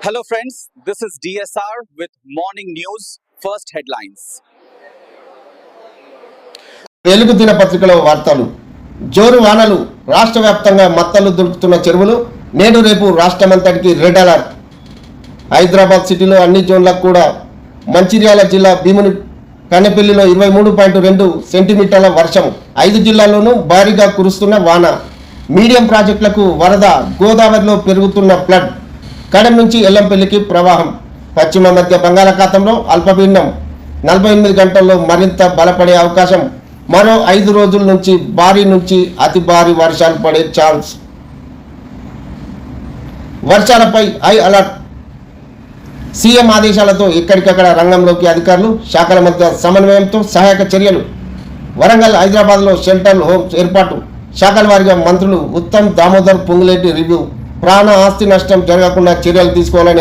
Hello friends, this is DSR with Morning News. First headlines. వెలుగు దినపత్రికలో వార్తలు. జోరు వానలు, రాష్ట్ర వ్యాప్తంగా మత్తలు దొరుకుతున్న చెరువులు. నేడు రేపు రాష్ట్రమంతటికి రెడ్ అలర్ట్. హైదరాబాద్ సిటీలో అన్ని జోన్లకు కూడా. మంచిర్యాల జిల్లా భీముని కన్నెపల్లిలో 23.2 సెంటీమీటర్ల వర్షం. 5 జిల్లాల్లోనూ భారీగా కురుస్తున్న వాన. మీడియం ప్రాజెక్టులకు వరద. గోదావరిలో పెరుగుతున్న ఫ్లడ్. కడెం నుంచి ఎల్లంపల్లికి ప్రవాహం. పశ్చిమ మధ్య బంగాళాఖాతంలో అల్పపీడనం 48 గంటల్లో మరింత బలపడే అవకాశం. మరో 5 రోజుల నుంచి భారీ నుంచి అతి భారీ వర్షాలు పడే ఛాన్స్. వర్షాలపై హై అలర్ట్. సీఎం ఆదేశాలతో ఎక్కడికక్కడ రంగంలోకి అధికారులు. శాఖల మధ్య సమన్వయంతో సహాయక చర్యలు. వరంగల్, హైదరాబాద్లో షెల్టర్ హోమ్స్ ఏర్పాటు. శాఖల వారీగా మంత్రులు ఉత్తమ్, దామోదర్, పొంగులేటి రివ్యూ. ప్రాణ ఆస్తి నష్టం జరగకుండా చర్యలు తీసుకోవాలని